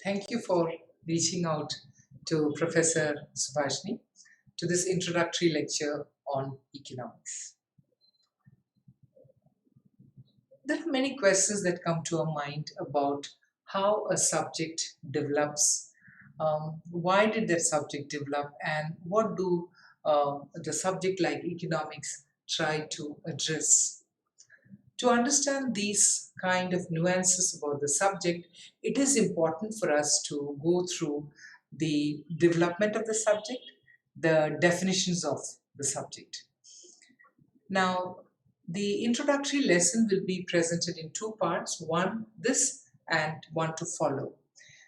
Thank you for reaching out to Professor Subhashni to this introductory lecture on economics. There are many questions that come to our mind about how a subject develops, why did that subject develop, and what do the subject like economics try to address. To understand these kind of nuances about the subject, it is important for us to go through the development of the subject, the definitions of the subject. Now, the introductory lesson will be presented in two parts, one this and one to follow.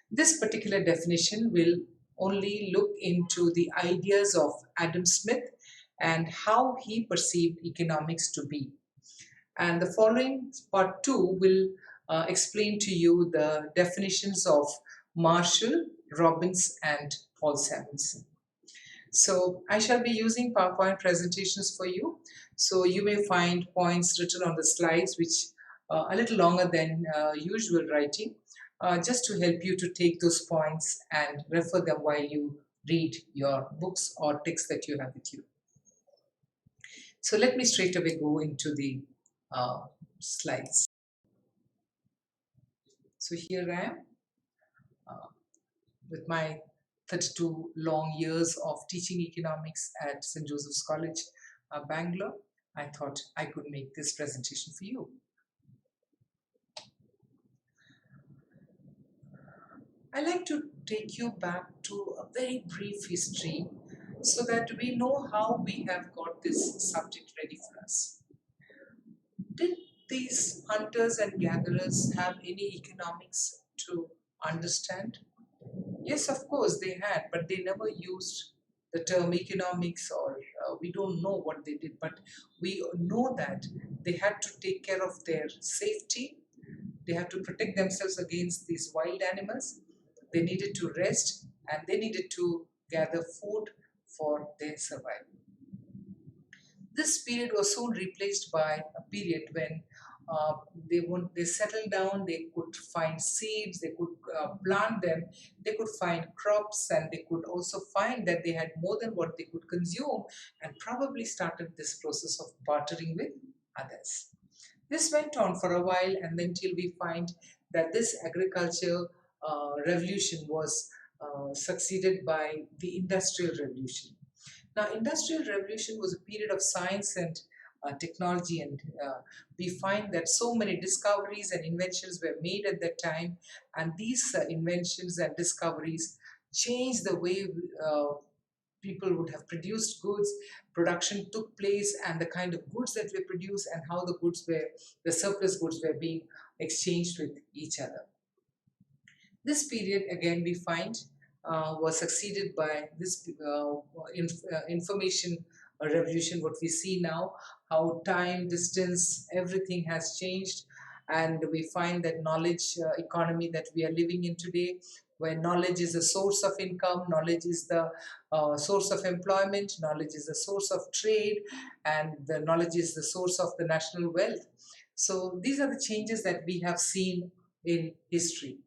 This particular definition will only look into the ideas of Adam Smith and how he perceived economics to be. And the following part 2 will explain to you the definitions of Marshall, Robbins, and Paul Samuelson. So I shall be using PowerPoint presentations for you. So you may find points written on the slides which are a little longer than usual writing, just to help you to take those points and refer them while you read your books or texts that you have with you. So let me straight away go into the slides. So here I am with my 32 long years of teaching economics at St. Joseph's College, Bangalore. I thought I could make this presentation for you. I like to take you back to a very brief history so that we know how we have got this subject ready for us. Did these hunters and gatherers have any economics to understand? Yes, of course they had, but they never used the term economics, or we don't know what they did, but we know that they had to take care of their safety. They had to protect themselves against these wild animals. They needed to rest and they needed to gather food for their survival. This period was soon replaced by a period when they settled down, they could find seeds, they could plant them, they could find crops, and they could also find that they had more than what they could consume, and probably started this process of bartering with others. This went on for a while, and then till we find that this agriculture revolution was succeeded by the industrial revolution. Now, industrial revolution was a period of science and technology, and we find that so many discoveries and inventions were made at that time, and these inventions and discoveries changed the way people would have produced goods. Production took place, and the kind of goods that were produced and how the surplus goods were being exchanged with each other. This period, again, we find was succeeded by this information revolution, what we see now, how time, distance, everything has changed. And we find that knowledge economy that we are living in today, where knowledge is a source of income, knowledge is the source of employment, knowledge is the source of trade, and the knowledge is the source of the national wealth. So these are the changes that we have seen in history.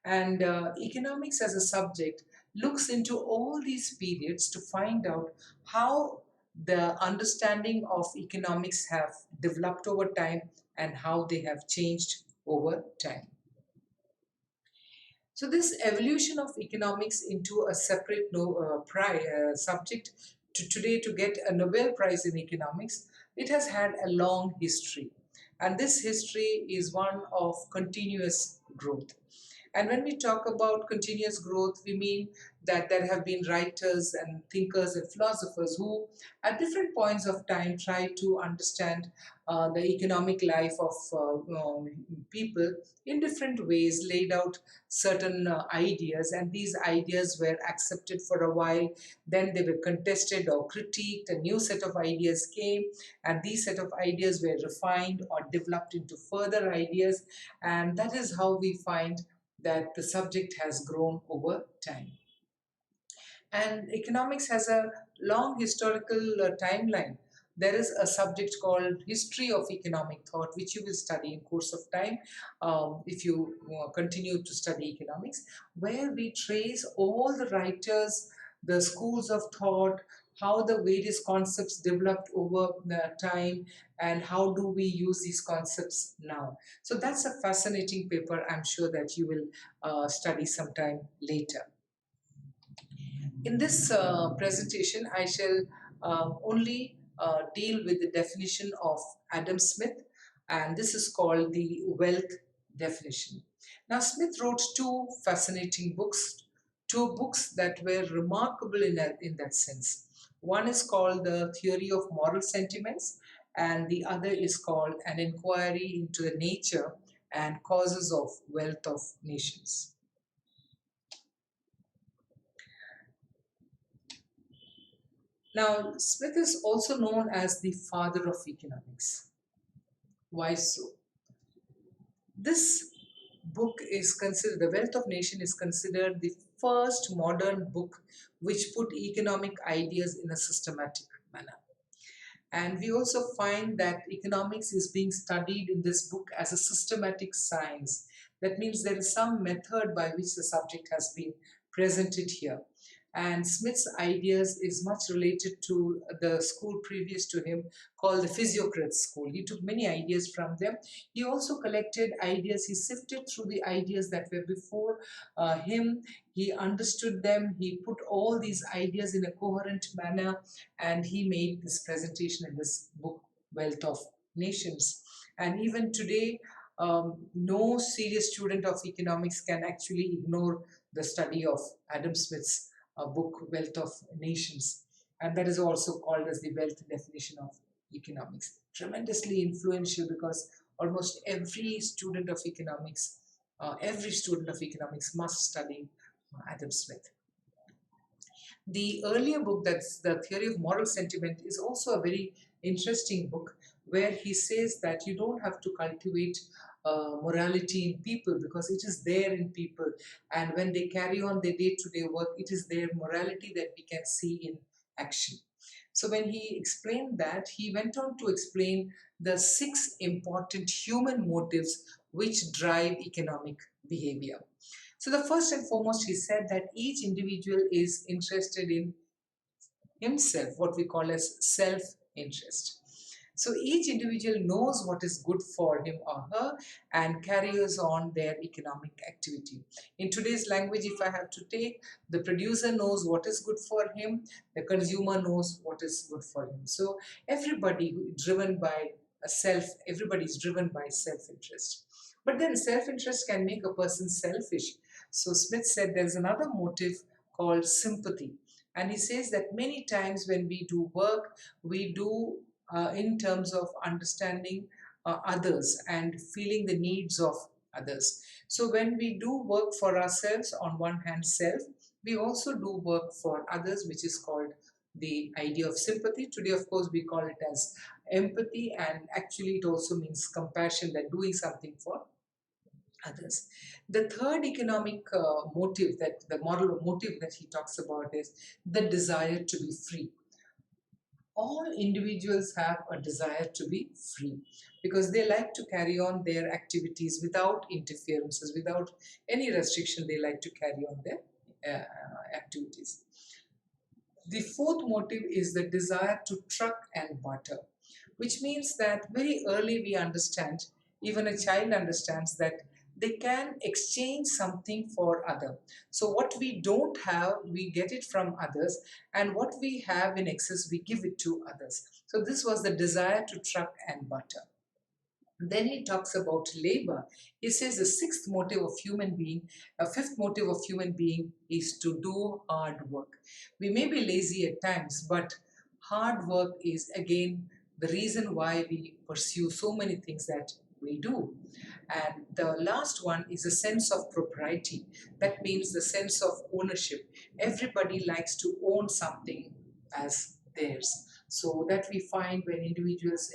And economics as a subject looks into all these periods to find out how the understanding of economics have developed over time and how they have changed over time. So this evolution of economics into a separate subject to today to get a Nobel Prize in economics, it has had a long history. And this history is one of continuous growth. And when we talk about continuous growth, we mean that there have been writers and thinkers and philosophers who, at different points of time, try to understand the economic life of people in different ways, laid out certain ideas, and these ideas were accepted for a while. Then they were contested or critiqued, a new set of ideas came, and these set of ideas were refined or developed into further ideas, and that is how we find that the subject has grown over time. And economics has a long historical timeline. there is a subject called History of Economic Thought, which you will study in course of time if you continue to study economics, where we trace all the writers, the schools of thought, how the various concepts developed over the time, and how do we use these concepts now. So that's a fascinating paper. I'm sure that you will study sometime later. In this presentation, I shall only deal with the definition of Adam Smith, and this is called the wealth definition. Now, Smith wrote two books that were remarkable in that sense. One is called The Theory of Moral Sentiments, and the other is called An Inquiry into the Nature and Causes of Wealth of Nations. Now, Smith is also known as the father of economics. Why so? This book is considered, The Wealth of Nation is considered the first modern book which put economic ideas in a systematic manner. And we also find that economics is being studied in this book as a systematic science. That means there is some method by which the subject has been presented here. And Smith's ideas is much related to the school previous to him called the Physiocrat school. He took many ideas from them. He also collected ideas. He sifted through the ideas that were before him. He understood them. He put all these ideas in a coherent manner, and he made this presentation in this book, Wealth of Nations. And even today, no serious student of economics can actually ignore the study of Adam Smith's book, Wealth of Nations. And that is also called as the wealth definition of economics. Tremendously influential, because almost every student of economics must study Adam Smith. The earlier book, that's The Theory of Moral Sentiment, is also a very interesting book, where he says that you don't have to cultivate morality in people, because it is there in people, and when they carry on their day-to-day work, it is their morality that we can see in action. So when he explained that, he went on to explain the 6 important human motives which drive economic behavior. So the first and foremost, he said that each individual is interested in himself, what we call as self-interest. So each individual knows what is good for him or her and carries on their economic activity. In today's language, if I have to take, the producer knows what is good for him, the consumer knows what is good for him. So everybody is driven by self-interest. But then self-interest can make a person selfish. So Smith said there is another motive called sympathy. And he says that many times when we do work, we do in terms of understanding others and feeling the needs of others. So when we do work for ourselves, on one hand self, we also do work for others, which is called the idea of sympathy. Today, of course, we call it as empathy, and actually it also means compassion, that doing something for others. The third economic motive, that the moral motive that he talks about, is the desire to be free. All individuals have a desire to be free, because they like to carry on their activities without interferences, without any restriction. They like to carry on their activities. The fourth motive is the desire to truck and barter, which means that very early we understand, even a child understands, that they can exchange something for other. So what we don't have, we get it from others, and what we have in excess, we give it to others. So this was the desire to truck and barter. Then he talks about labor. He says the fifth motive of human being is to do hard work. We may be lazy at times, but hard work is again the reason why we pursue so many things that we do. And the last one is a sense of propriety. That means the sense of ownership. Everybody likes to own something as theirs. So that we find when individuals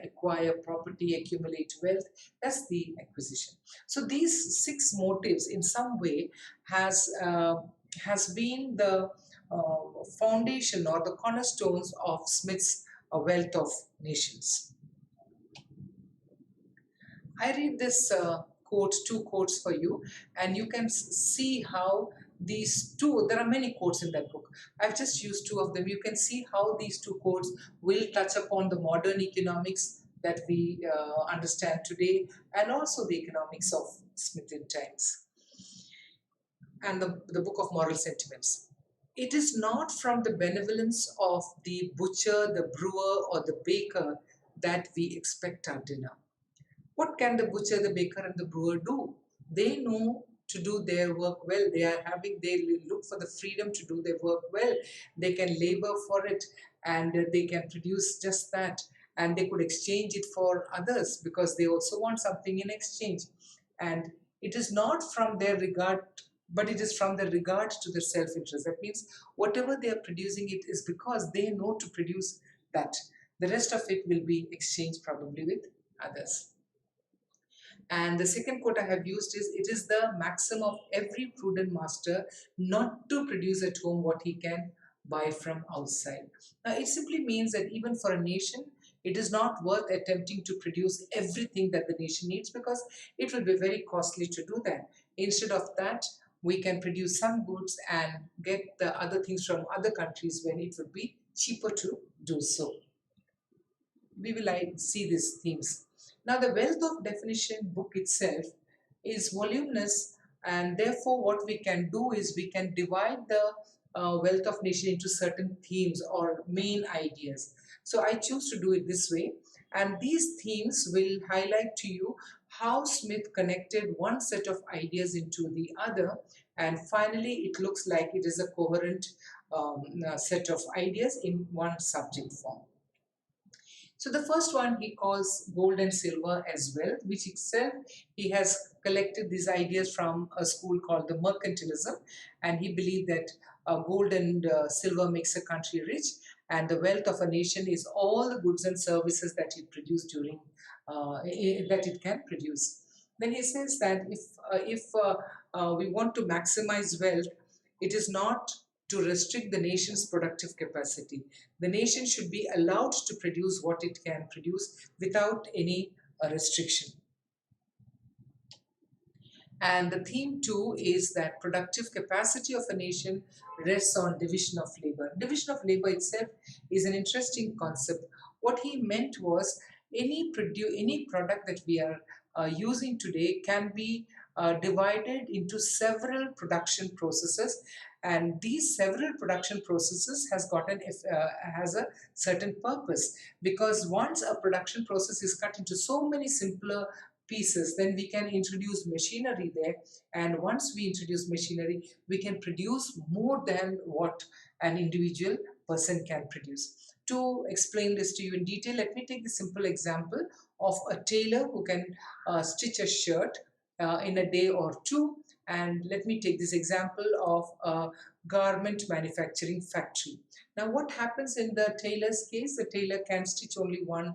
acquire property, accumulate wealth, that's the acquisition. So these 6 motives in some way has been the foundation or the cornerstones of Smith's wealth of nations. I read this two quotes for you, and you can see how these two, there are many quotes in that book. I've just used two of them. You can see how these two quotes will touch upon the modern economics that we understand today, and also the economics of Smithian times, and the book of moral sentiments. It is not from the benevolence of the butcher, the brewer, or the baker that we expect our dinner. What can the butcher, the baker, and the brewer do? They know to do their work well. They look for the freedom to do their work well. They can labor for it, and they can produce just that. And they could exchange it for others because they also want something in exchange. And it is not from their regard, but it is from their regard to their self interest. That means whatever they are producing, it is because they know to produce that. The rest of it will be exchanged probably with others. And the second quote I have used is, it is the maxim of every prudent master not to produce at home what he can buy from outside. Now, it simply means that even for a nation, it is not worth attempting to produce everything that the nation needs, because it will be very costly to do that. Instead of that, we can produce some goods and get the other things from other countries when it would be cheaper to do so. We will see these themes. Now, the wealth of definition book itself is voluminous, and therefore, what we can do is we can divide the wealth of nation into certain themes or main ideas. So, I choose to do it this way, and these themes will highlight to you how Smith connected one set of ideas into the other, and finally, it looks like it is a coherent set of ideas in one subject form. So the first one he calls gold and silver as wealth, which itself he has collected these ideas from a school called the mercantilism, and he believed that gold and silver makes a country rich, and the wealth of a nation is all the goods and services that it produces during that it can produce. Then he says that if we want to maximize wealth, it is not to restrict the nation's productive capacity. The nation should be allowed to produce what it can produce without any restriction. And the theme too is that productive capacity of a nation rests on division of labor. Division of labor itself is an interesting concept. What he meant was any product that we are using today can be divided into several production processes, and these several production processes has a certain purpose, because once a production process is cut into so many simpler pieces, then we can introduce machinery there, and once we introduce machinery, we can produce more than what an individual person can produce. To explain this to you in detail, let me take the simple example of a tailor who can stitch a shirt in a day or two, and let me take this example of a garment manufacturing factory. Now, what happens in the tailor's case? The tailor can stitch only one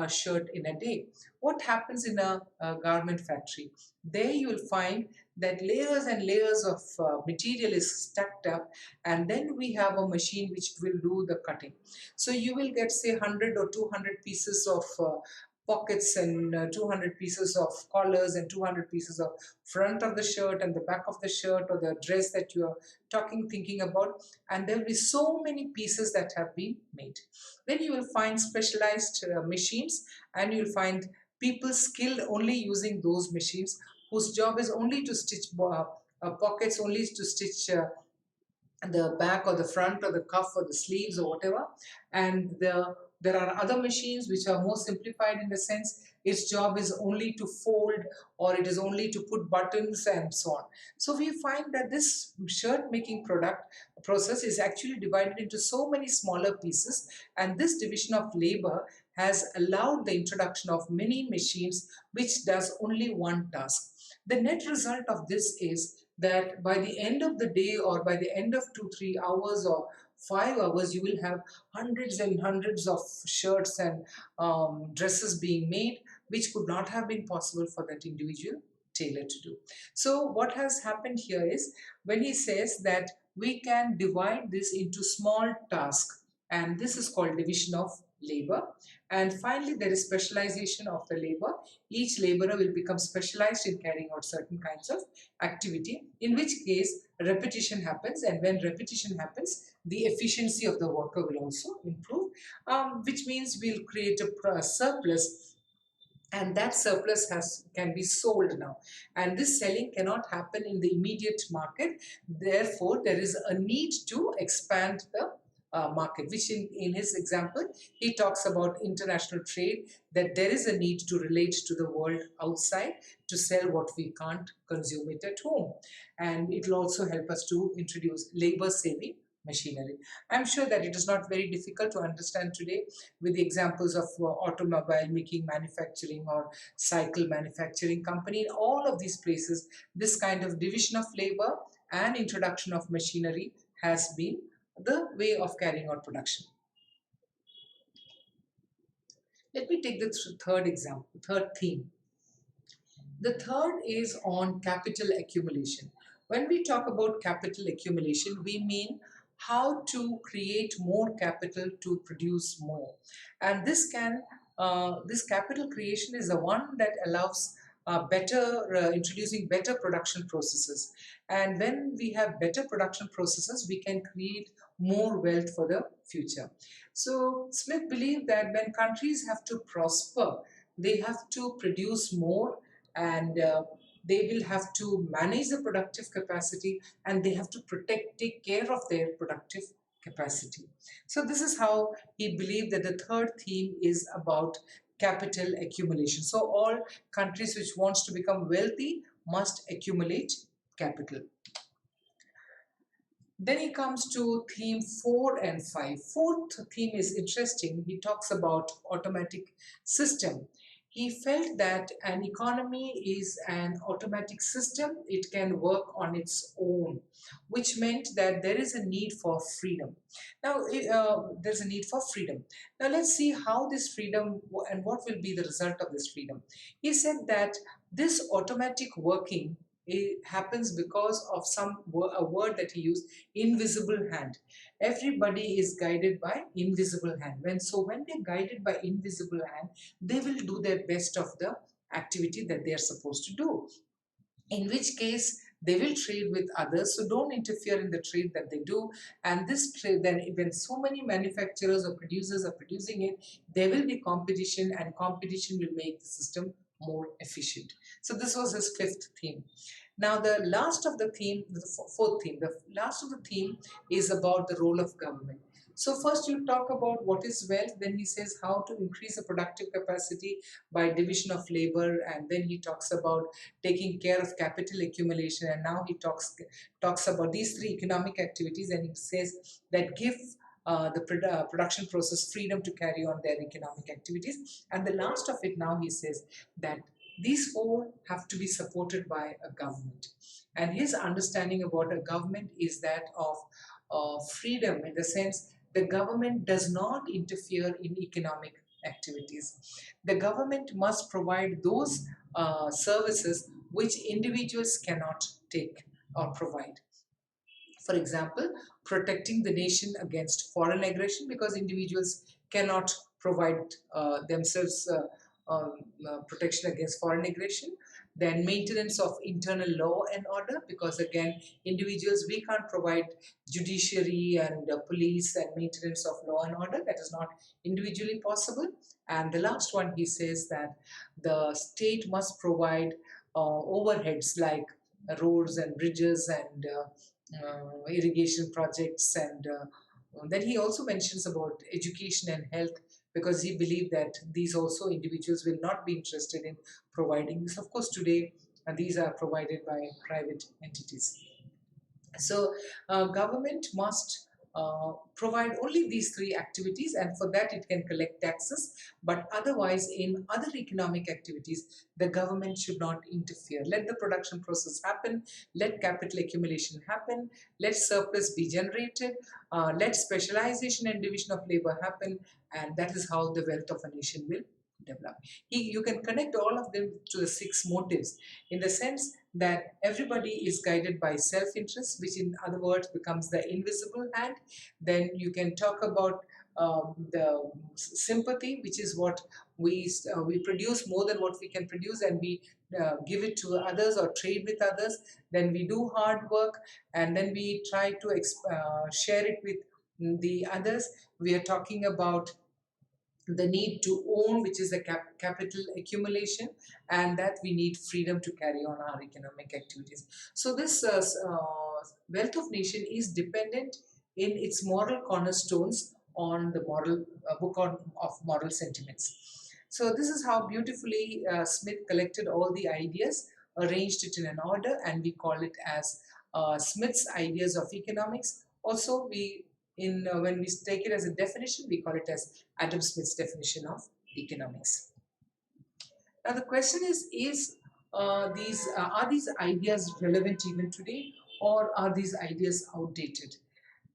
shirt in a day. What happens in a garment factory? There you will find that layers and layers of material is stacked up, and then we have a machine which will do the cutting. So you will get, say, 100 or 200 pieces of pockets, and 200 pieces of collars, and 200 pieces of front of the shirt and the back of the shirt or the dress that you are thinking about, and there will be so many pieces that have been made. Then you will find specialized machines, and you will find people skilled only using those machines, whose job is only to stitch pockets, only to stitch the back or the front or the cuff or the sleeves or whatever. And there are other machines which are more simplified in the sense its job is only to fold, or it is only to put buttons and so on. So we find that this shirt making product process is actually divided into so many smaller pieces, and this division of labor has allowed the introduction of many machines which does only one task. The net result of this is that by the end of the day, or by the end of 2-3 hours or 5 hours, you will have hundreds and hundreds of shirts and dresses being made, which could not have been possible for that individual tailor to do. So what has happened here is, when he says that we can divide this into small tasks, and this is called division of labor. And finally, there is specialization of the labor. Each laborer will become specialized in carrying out certain kinds of activity, in which case repetition happens, and when repetition happens, the efficiency of the worker will also improve, which means we'll create a surplus, and that surplus can be sold now, and this selling cannot happen in the immediate market. Therefore there is a need to expand the market, which in his example he talks about international trade, that there is a need to relate to the world outside to sell what we can't consume it at home, and it will also help us to introduce labor saving machinery. I'm sure that it is not very difficult to understand today with the examples of automobile making manufacturing or cycle manufacturing company. In all of these places, this kind of division of labor and introduction of machinery has been the way of carrying out production. Let me take the third example, third theme. The third is on capital accumulation. When we talk about capital accumulation, we mean how to create more capital to produce more. And this capital creation is the one that allows introducing better production processes. And when we have better production processes, we can create more wealth for the future. So Smith believed that when countries have to prosper, they have to produce more, and they will have to manage the productive capacity, and they have to take care of their productive capacity. So this is how he believed that the third theme is about capital accumulation. So all countries which wants to become wealthy must accumulate capital. Then he comes to theme 4 and 5. Fourth theme is interesting. He talks about automatic system. He felt that an economy is an automatic system. It can work on its own, which meant that there is a need for freedom. Now, there's a need for freedom. Now, let's see how this freedom and what will be the result of this freedom. He said that this automatic working, it happens because of a word that he used, invisible hand. Everybody is guided by invisible hand. When they're guided by invisible hand, they will do their best of the activity that they are supposed to do, in which case they will trade with others. So don't interfere in the trade that they do. And this trade, then when so many manufacturers or producers are producing it, there will be competition, and competition will make the system more efficient. So this was his fifth theme. Now the last of the theme, the fourth theme, the last of the theme is about the role of government. So first you talk about what is wealth, then he says how to increase the productive capacity by division of labor, and then he talks about taking care of capital accumulation, and now he talks about these three economic activities, and he says that give the production process freedom to carry on their economic activities. And the last of it now he says that these four have to be supported by a government. And his understanding about a government is that of freedom, in the sense the government does not interfere in economic activities. The government must provide those services which individuals cannot take or provide. For example, protecting the nation against foreign aggression, because individuals cannot provide themselves protection against foreign aggression. Then maintenance of internal law and order, because again individuals, we can't provide judiciary and police and maintenance of law and order, that is not individually possible. And the last one, he says that the state must provide overheads like roads and bridges and irrigation projects, and then he also mentions about education and health, because he believed that these also individuals will not be interested in providing this. Of course today these are provided by private entities. So government must provide only these three activities, and for that it can collect taxes. But otherwise, in other economic activities, the government should not interfere. Let the production process happen, let capital accumulation happen, let surplus be generated, let specialization and division of labor happen, and that is how the wealth of a nation will develop. You can connect all of them to the six motives, in the sense that everybody is guided by self-interest, which in other words becomes the invisible hand. Then you can talk about the sympathy, which is what we produce more than what we can produce, and we give it to others or trade with others. Then we do hard work, and then we try to share it with the others. We are talking about the need to own, which is a capital accumulation, and that we need freedom to carry on our economic activities. So this wealth of nation is dependent in its moral cornerstones on the moral book of moral sentiments. So this is how beautifully Smith collected all the ideas, arranged it in an order, and we call it as Smith's ideas of economics. Also, we in when we take it as a definition, we call it as Adam Smith's definition of economics. Now the question is these are these ideas relevant even today, or are these ideas outdated?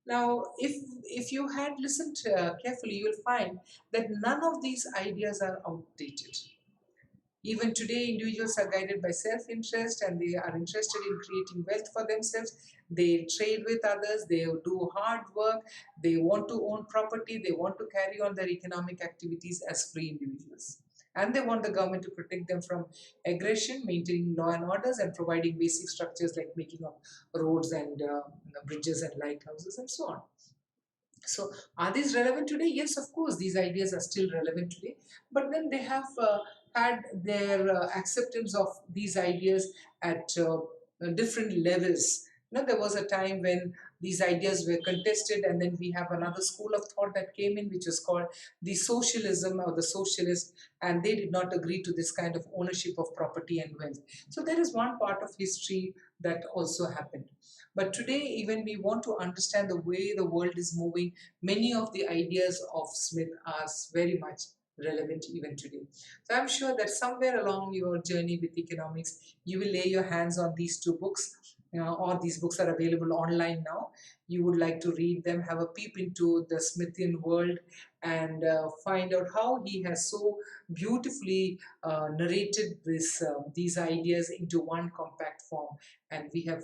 Now, if you had listened carefully, you will find that none of these ideas are outdated. Even today, individuals are guided by self-interest, and they are interested in creating wealth for themselves. They trade with others, they do hard work, they want to own property, they want to carry on their economic activities as free individuals. And they want the government to protect them from aggression, maintaining law and orders, and providing basic structures like making of roads and bridges and lighthouses and so on. So, are these relevant today? Yes, of course, these ideas are still relevant today, but then they have had their acceptance of these ideas at different levels. There was a time when these ideas were contested, and then we have another school of thought that came in, which is called the socialism or the socialist, and they did not agree to this kind of ownership of property and wealth. So, there is one part of history that also happened. But today, even we want to understand the way the world is moving, many of the ideas of Smith are very much relevant even today. So I'm sure that somewhere along your journey with economics, you will lay your hands on these two books. Or these books are available online now. You would like to read them, have a peep into the Smithian world, and find out how he has so beautifully narrated these ideas into one compact form. And we have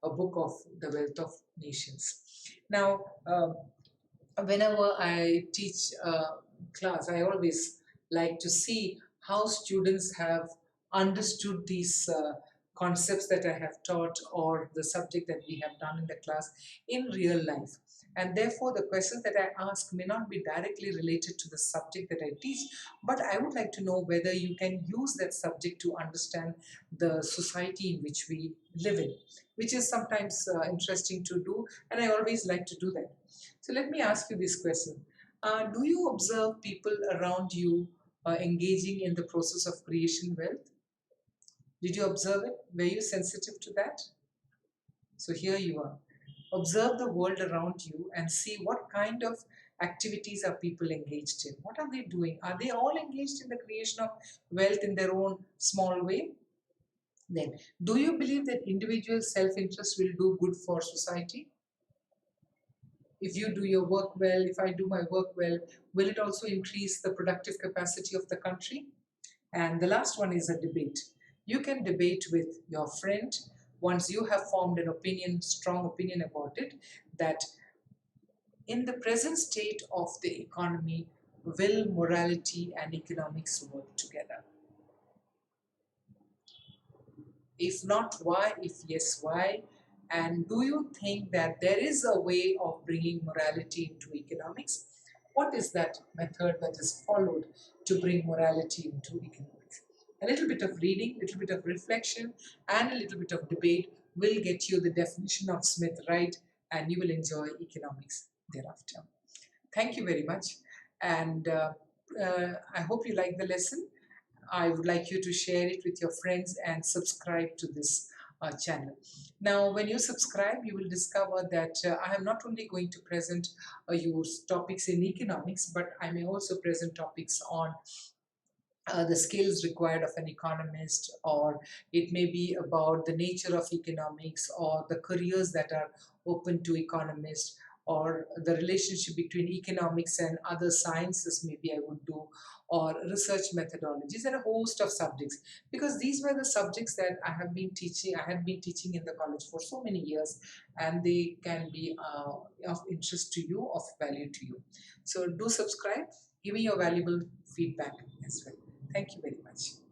a book of the wealth of nations. Now, whenever I teach class, I always like to see how students have understood these concepts that I have taught, or the subject that we have done in the class, in real life. And therefore, the questions that I ask may not be directly related to the subject that I teach, but I would like to know whether you can use that subject to understand the society in which we live in, which is sometimes interesting to do, and I always like to do that. So let me ask you this question. Do you observe people around you engaging in the process of creation wealth? Did you observe it? Were you sensitive to that? So here you are. Observe the world around you and see what kind of activities are people engaged in. What are they doing? Are they all engaged in the creation of wealth in their own small way? Then, do you believe that individual self-interest will do good for society? If you do your work well, if I do my work well, will it also increase the productive capacity of the country? And the last one is a debate. You can debate with your friend once you have formed an opinion, strong opinion about it, that in the present state of the economy, will morality and economics work together? If not, why? If yes, why? And do you think that there is a way of bringing morality into economics? What is that method that is followed to bring morality into economics? A little bit of reading, a little bit of reflection, and a little bit of debate will get you the definition of Smith right, and you will enjoy economics thereafter. Thank you very much, and I hope you like the lesson. I would like you to share it with your friends and subscribe to this channel. Now, when you subscribe, you will discover that I am not only going to present you topics in economics, but I may also present topics on the skills required of an economist, or it may be about the nature of economics, or the careers that are open to economists, or the relationship between economics and other sciences, maybe I would do, or research methodologies, and a host of subjects, because these were the subjects that I had been teaching in the college for so many years, and they can be of interest to you, of value to you. So do subscribe, give me your valuable feedback as well. Thank you very much.